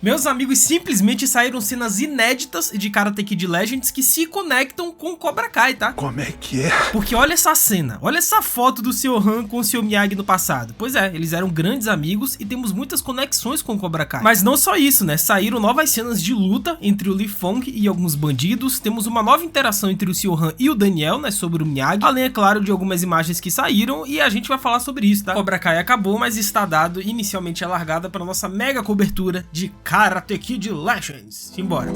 Meus amigos, simplesmente saíram cenas inéditas de Karate Kid Legends que se conectam com Cobra Kai, tá? Como é que é? Porque olha essa cena, olha essa foto do Sr. Han com o Sr. Miyagi no passado. Pois é, eles eram grandes amigos e temos muitas conexões com Cobra Kai. Mas não só isso, né? Saíram novas cenas de luta entre o Lee Fong e alguns bandidos. Temos uma nova interação entre o Sr. Han e o Daniel, né? Sobre o Miyagi. Além, é claro, de algumas imagens que saíram e a gente vai falar sobre isso, tá? Cobra Kai acabou, mas está dado inicialmente a largada para nossa mega cobertura de Karate Kid Legends. Simbora.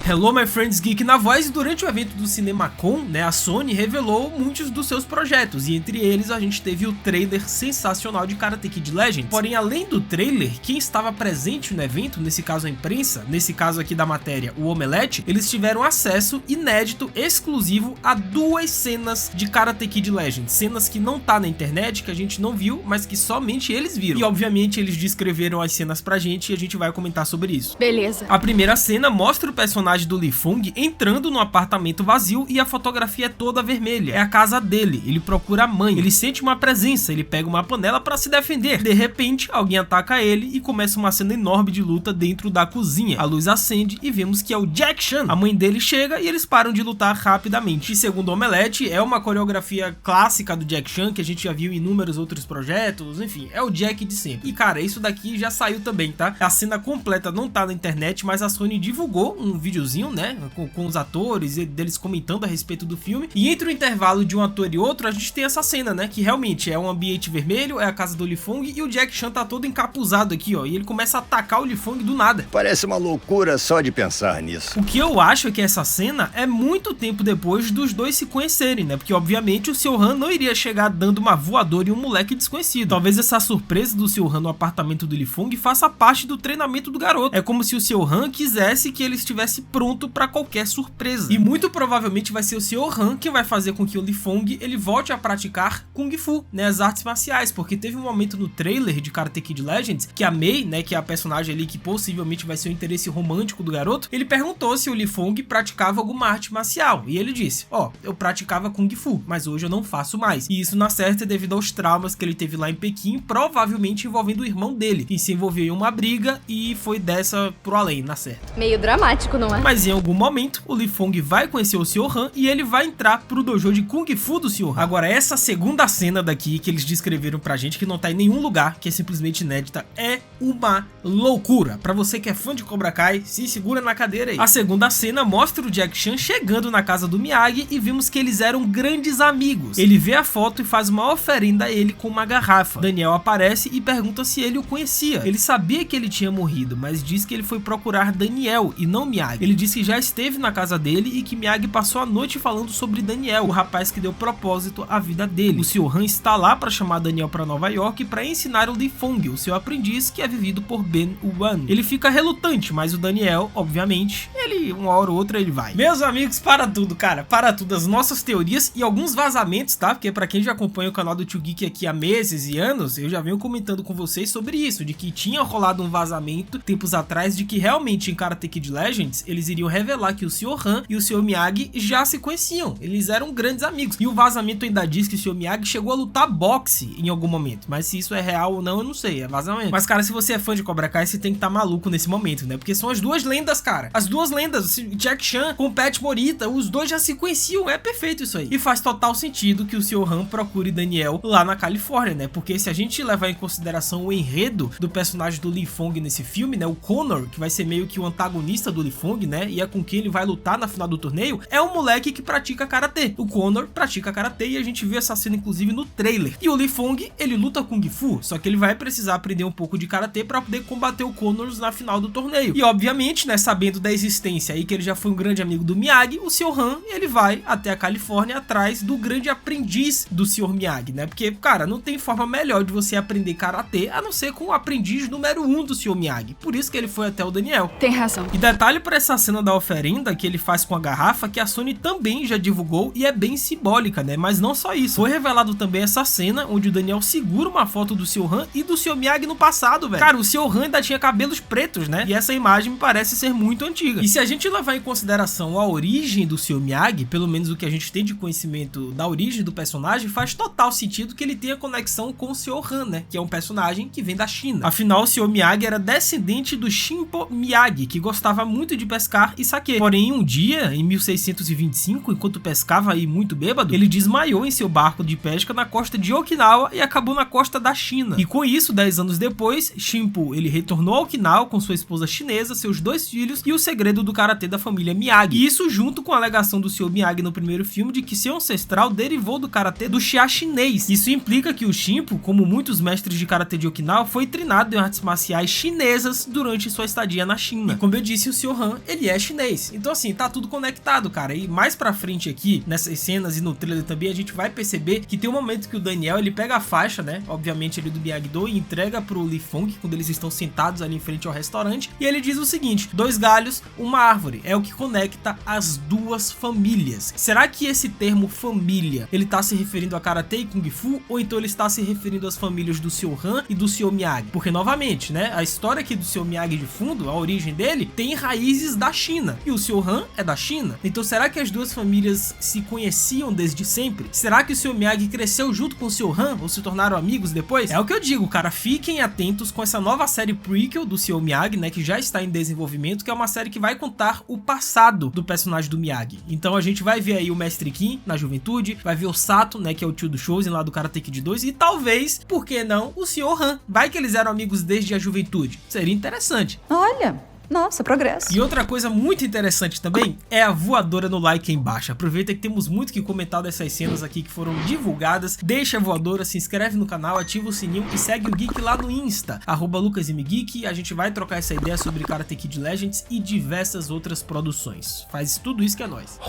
Hello my friends geek na voz. E durante o evento do CinemaCon, né, a Sony revelou muitos dos seus projetos e entre eles a gente teve o trailer sensacional de Karate Kid Legends. Porém, além do trailer, quem estava presente no evento, nesse caso a imprensa, nesse caso aqui da matéria, o Omelete, eles tiveram acesso inédito, exclusivo a 2 cenas de Karate Kid Legends, cenas que não tá na internet, que a gente não viu, mas que somente eles viram. E obviamente eles descreveram as cenas pra gente e a gente vai comentar sobre isso. Beleza. A primeira cena mostra o personagem do Lee Fong entrando no apartamento vazio e a fotografia é toda vermelha. É a casa dele, ele procura a mãe, ele sente uma presença, ele pega uma panela para se defender. De repente, alguém ataca ele e começa uma cena enorme de luta dentro da cozinha. A luz acende e vemos que é o Jack Chan. A mãe dele chega e eles param de lutar rapidamente. E segundo o Omelete, é uma coreografia clássica do Jack Chan, que a gente já viu em inúmeros outros projetos, enfim, é o Jack de sempre. E cara, isso daqui já saiu também, tá? A cena completa não tá na internet, mas a Sony divulgou um videozinho, né, com os atores e deles comentando a respeito do filme, e entre o intervalo de um ator e outro a gente tem essa cena, né, que realmente é um ambiente vermelho, é a casa do Lee Fong e o Jack Chan tá todo encapuzado aqui, ó, e ele começa a atacar o Lee Fong do nada. Parece uma loucura só de pensar nisso. O que eu acho é que essa cena é muito tempo depois dos dois se conhecerem, né, porque obviamente o Sr. Han não iria chegar dando uma voadora em um moleque desconhecido. Talvez essa surpresa do Sr. Han no apartamento do Lee Fong faça parte do treinamento do garoto. É como se o Sr. Han quisesse que ele estivesse pronto para qualquer surpresa. E muito provavelmente vai ser o Sr. Han que vai fazer com que o Lee Fong ele volte a praticar Kung Fu, né, as artes marciais, porque teve um momento no trailer de Karate Kid Legends que a Mei, né, que é a personagem ali que possivelmente vai ser o interesse romântico do garoto, ele perguntou se o Lee Fong praticava alguma arte marcial e ele disse, ó, eu praticava Kung Fu, mas hoje eu não faço mais. E isso na certa é devido aos traumas que ele teve lá em Pequim, provavelmente envolvendo o irmão dele, que se envolveu em uma briga e foi dessa pro além, na certa. Meio dramático, não é? Mas em algum momento, o Lee Fong vai conhecer o Sr. Han e ele vai entrar pro dojo de Kung Fu do Sr. Han. Agora, essa segunda cena daqui que eles descreveram pra gente, que não tá em nenhum lugar, que é simplesmente inédita, é uma loucura. Pra você que é fã de Cobra Kai, se segura na cadeira aí. A segunda cena mostra o Jack Chan chegando na casa do Miyagi e vimos que eles eram grandes amigos. Ele vê a foto e faz uma oferenda a ele com uma garrafa. Daniel aparece e pergunta se ele o conhecia. Ele sabia que ele tinha morrido, mas diz que ele foi procurar Daniel e não Miyagi. Ele disse que já esteve na casa dele e que Miyagi passou a noite falando sobre Daniel, o rapaz que deu propósito à vida dele. O Sr. Han está lá para chamar Daniel para Nova York para ensinar o Lee Fong, o seu aprendiz, que é vivido por Ben Wan. Ele fica relutante, mas o Daniel, obviamente, ele uma hora ou outra ele vai. Meus amigos, para tudo, cara, para tudo, as nossas teorias e alguns vazamentos, tá? Porque para quem já acompanha o canal do Tio Geek aqui há meses e anos, eu já venho comentando com vocês sobre isso, de que tinha rolado um vazamento tempos atrás de que realmente em Karate Kid Legends eles iriam revelar que o Sr. Han e o Sr. Miyagi já se conheciam, eles eram grandes amigos. E o vazamento ainda diz que o Sr. Miyagi chegou a lutar boxe em algum momento, mas se isso é real ou não, eu não sei, é vazamento. Mas cara, se você é fã de Cobra Kai, você tem que estar maluco nesse momento, né? Porque são as duas lendas, cara. As duas lendas, Jack Chan com Pat Morita, os dois já se conheciam, é perfeito isso aí. E faz total sentido que o Sr. Han procure Daniel lá na Califórnia, né? Porque se a gente levar em consideração o enredo do personagem do Lee Fong nesse filme, né? O Connor, que vai ser meio que o antagonista do Lee Fong, né? E é com quem ele vai lutar na final do torneio, é um moleque que pratica karatê. O Connor pratica karatê e a gente viu essa cena inclusive no trailer. E o Lee Fong, ele luta Kung Fu, só que ele vai precisar aprender um pouco de karatê para poder combater o Connor na final do torneio. E obviamente, né, sabendo da existência aí que ele já foi um grande amigo do Miyagi, o Sr. Han, ele vai até a Califórnia atrás do grande aprendiz do Sr. Miyagi, né? Porque, cara, não tem forma melhor de você aprender karatê a não ser com o aprendiz número 1 do Sr. Miyagi. Por isso que ele foi até o Daniel. Tem razão. E detalhe para essa cena da oferenda que ele faz com a garrafa, que a Sony também já divulgou e é bem simbólica, né? Mas não só isso. Foi revelado também essa cena onde o Daniel segura uma foto do Sr. Han e do Sr. Miyagi no passado, velho. Cara, o Sr. Han ainda tinha cabelos pretos, né? E essa imagem me parece ser muito antiga. E se a gente levar em consideração a origem do Sr. Miyagi, pelo menos o que a gente tem de conhecimento da origem do personagem, faz total sentido que ele tenha conexão com o Sr. Han, né? Que é um personagem que vem da China. Afinal, o Sr. Miyagi era descendente do Shinpo Miyagi, que gostava muito de pescar e saque. Porém, um dia, em 1625, enquanto pescava e muito bêbado, ele desmaiou em seu barco de pesca na costa de Okinawa e acabou na costa da China. E com isso, 10 anos depois, Shinpo, ele retornou a Okinawa com sua esposa chinesa, seus 2 filhos e o segredo do karatê da família Miyagi. E isso junto com a alegação do Sr. Miyagi no primeiro filme de que seu ancestral derivou do karatê do Xia chinês. Isso implica que o Shinpo, como muitos mestres de karatê de Okinawa, foi treinado em artes marciais chinesas durante sua estadia na China. E como eu disse, o Sr. Han, ele é chinês. Então assim, tá tudo conectado, cara. E mais pra frente aqui, nessas cenas e no trailer também, a gente vai perceber que tem um momento que o Daniel, ele pega a faixa, né, obviamente ele do Miyagi-Do, e entrega pro Li Fong, quando eles estão sentados ali em frente ao restaurante, e ele diz o seguinte: 2 galhos, uma árvore, é o que conecta as duas famílias. Será que esse termo família, ele tá se referindo a Karatê e Kung Fu, ou então ele está se referindo às famílias do Sr. Han e do Sr. Miyagi? Porque, novamente, né, a história aqui do Sr. Miyagi de fundo, a origem dele, tem raízes da China, e o Sr. Han é da China. Então será que as duas famílias se conheciam desde sempre? Será que o Sr. Miyagi cresceu junto com o Sr. Han, ou se tornaram amigos depois? É o que eu digo, cara, fiquem atentos com essa nova série prequel do Sr. Miyagi, né, que já está em desenvolvimento, que é uma série que vai contar o passado do personagem do Miyagi. Então a gente vai ver aí o Mestre Kim na juventude, vai ver o Sato, né, que é o tio do Chosen lá do Karate Kid 2, e talvez, por que não, o Sr. Han. Vai que eles eram amigos desde a juventude. Seria interessante. Olha, nossa, progresso. E outra coisa muito interessante também é a voadora no like aí embaixo. Aproveita que temos muito que comentar dessas cenas aqui que foram divulgadas. Deixa a voadora, se inscreve no canal, ativa o sininho e segue o Geek lá no Insta, @LucasMGeek. A gente vai trocar essa ideia sobre Karate Kid Legends e diversas outras produções. Faz tudo isso que é nóis.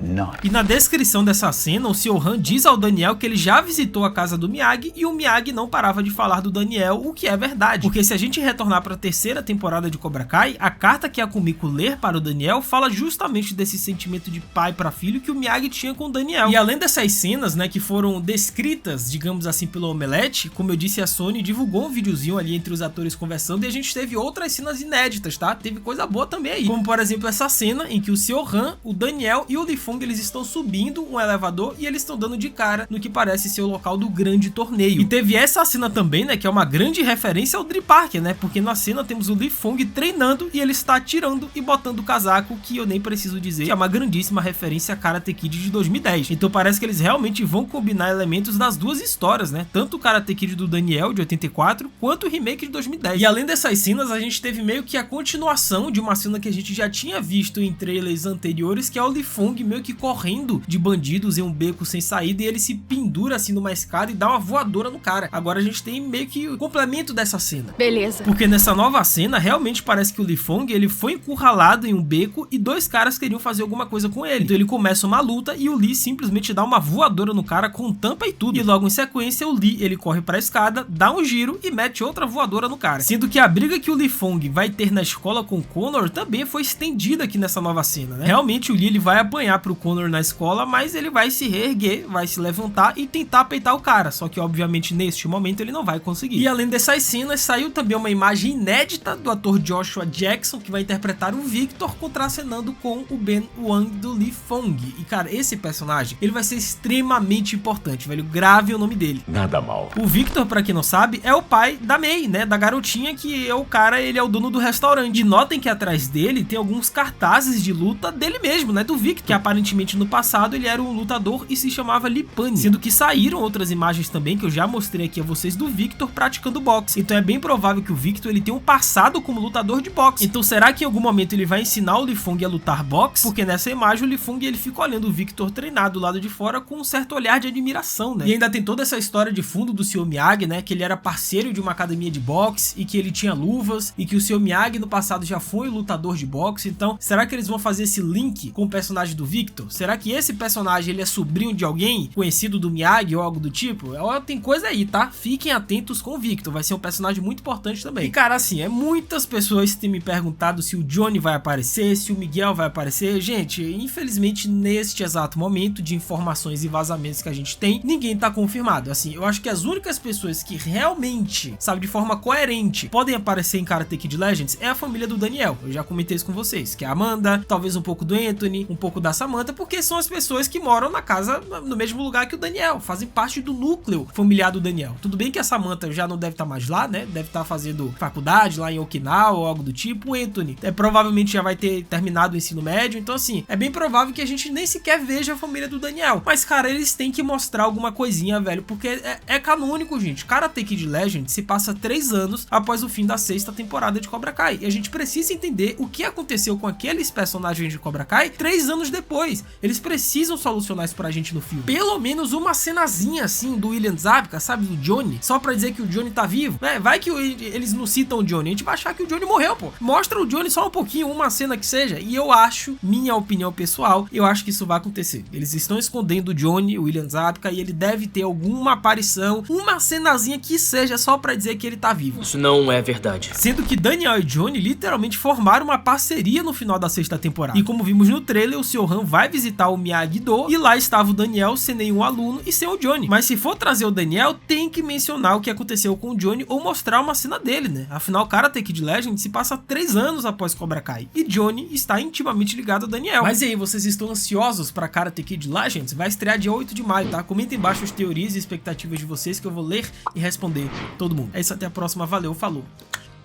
Não. E na descrição dessa cena, o Sr. Han diz ao Daniel que ele já visitou a casa do Miyagi e o Miyagi não parava de falar do Daniel, o que é verdade. Porque se a gente retornar para a 3ª temporada de Cobra Kai, a carta que a Kumiko lê para o Daniel fala justamente desse sentimento de pai para filho que o Miyagi tinha com o Daniel. E além dessas cenas, né, que foram descritas, digamos assim, pelo Omelete, como eu disse, a Sony divulgou um videozinho ali entre os atores conversando e a gente teve outras cenas inéditas, tá? Teve coisa boa também aí. Como, por exemplo, essa cena em que o Sr. Han, o Daniel e o Li Fong, eles estão subindo um elevador e eles estão dando de cara no que parece ser o local do grande torneio. E teve essa cena também, né, que é uma grande referência ao Dri Parker, né, porque na cena temos o Li Fong treinando e ele está atirando e botando o casaco, que eu nem preciso dizer que é uma grandíssima referência a Karate Kid de 2010. Então parece que eles realmente vão combinar elementos das duas histórias, né, tanto o Karate Kid do Daniel, de 84, quanto o remake de 2010. E além dessas cenas, a gente teve meio que a continuação de uma cena que a gente já tinha visto em trailers anteriores, que é o Li Fong meio que correndo de bandidos em um beco sem saída e ele se pendura assim numa escada e dá uma voadora no cara. Agora a gente tem meio que o complemento dessa cena. Beleza. Porque nessa nova cena, realmente parece que o Li Fong, ele foi encurralado em um beco e 2 caras queriam fazer alguma coisa com ele. Então ele começa uma luta e o Li simplesmente dá uma voadora no cara com tampa e tudo. E logo em sequência, o Li, ele corre pra escada, dá um giro e mete outra voadora no cara. Sendo que a briga que o Li Fong vai ter na escola com o Connor também foi estendida aqui nessa nova cena, né? Realmente o Li, ele vai apanhar pro Connor na escola, mas ele vai se reerguer, vai se levantar e tentar peitar o cara, só que obviamente neste momento ele não vai conseguir. E além dessas cenas, saiu também uma imagem inédita do ator Joshua Jackson, que vai interpretar o Victor, contracenando com o Ben Wang do Li Fong. E cara, esse personagem, ele vai ser extremamente importante, velho, grave o nome dele. Nada mal. O Victor, pra quem não sabe, é o pai da Mei, né, da garotinha que é o cara, ele é o dono do restaurante. E notem que atrás dele tem alguns cartazes de luta dele mesmo, né, do Victor, que aparentemente no passado ele era um lutador e se chamava Lipani, sendo que saíram outras imagens também que eu já mostrei aqui a vocês do Victor praticando boxe. Então é bem provável que o Victor, ele tenha um passado como lutador de boxe. Então será que em algum momento ele vai ensinar o Li Fong a lutar boxe? Porque nessa imagem o Li Fong, ele fica olhando o Victor treinar do lado de fora com um certo olhar de admiração, né? E ainda tem toda essa história de fundo do Sr. Miyagi, né, que ele era parceiro de uma academia de boxe e que ele tinha luvas e que o Sr. Miyagi no passado já foi lutador de boxe. Então será que eles vão fazer esse link com o personagem do Victor? Victor? Será que esse personagem ele é sobrinho de alguém conhecido do Miyagi ou algo do tipo? Tem coisa aí, tá? Fiquem atentos com o Victor, vai ser um personagem muito importante também. E cara, assim, muitas pessoas têm me perguntado se o Johnny vai aparecer, se o Miguel vai aparecer. Gente, infelizmente neste exato momento de informações e vazamentos que a gente tem, ninguém tá confirmado. Assim, eu acho que as únicas pessoas que realmente, sabe, de forma coerente, podem aparecer em Karate Kid Legends é a família do Daniel. Eu já comentei isso com vocês, que é a Amanda, talvez um pouco do Anthony, um pouco da Samantha, porque são as pessoas que moram na casa, no mesmo lugar que o Daniel, fazem parte do núcleo familiar do Daniel. Tudo bem que a Samantha já não deve estar mais lá, né? Deve estar fazendo faculdade lá em Okinawa ou algo do tipo. O Anthony provavelmente já vai ter terminado o ensino médio, então assim, é bem provável que a gente nem sequer veja a família do Daniel. Mas cara, eles têm que mostrar alguma coisinha, velho, porque é canônico, gente. Karate Kid Legends se passa 3 anos após o fim da 6ª temporada de Cobra Kai, e a gente precisa entender o que aconteceu com aqueles personagens de Cobra Kai 3 anos depois. Eles precisam solucionar isso pra gente no filme. Pelo menos uma cenazinha assim do William Zabka, sabe, do Johnny, só pra dizer que o Johnny tá vivo, né? Vai que eles não citam o Johnny, a gente vai achar que o Johnny morreu, pô. Mostra o Johnny só um pouquinho, uma cena que seja, e eu acho, minha opinião pessoal, eu acho que isso vai acontecer. Eles estão escondendo o Johnny, o William Zabka, e ele deve ter alguma aparição, uma cenazinha que seja só pra dizer que ele tá vivo. Isso não é verdade. Sendo que Daniel e Johnny literalmente formaram uma parceria no final da 6ª temporada. E como vimos no trailer, o Sr. Han vai visitar o Miyagi-Do, e lá estava o Daniel sem nenhum aluno e sem o Johnny. Mas se for trazer o Daniel, tem que mencionar o que aconteceu com o Johnny ou mostrar uma cena dele, né? Afinal, Karate Kid Legends se passa 3 anos após Cobra Kai, e Johnny está intimamente ligado a Daniel. Mas e aí, vocês estão ansiosos para Karate Kid Legends? Vai estrear dia 8 de maio, tá? Comenta embaixo as teorias e expectativas de vocês que eu vou ler e responder todo mundo. É isso, até a próxima, valeu, falou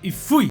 e fui!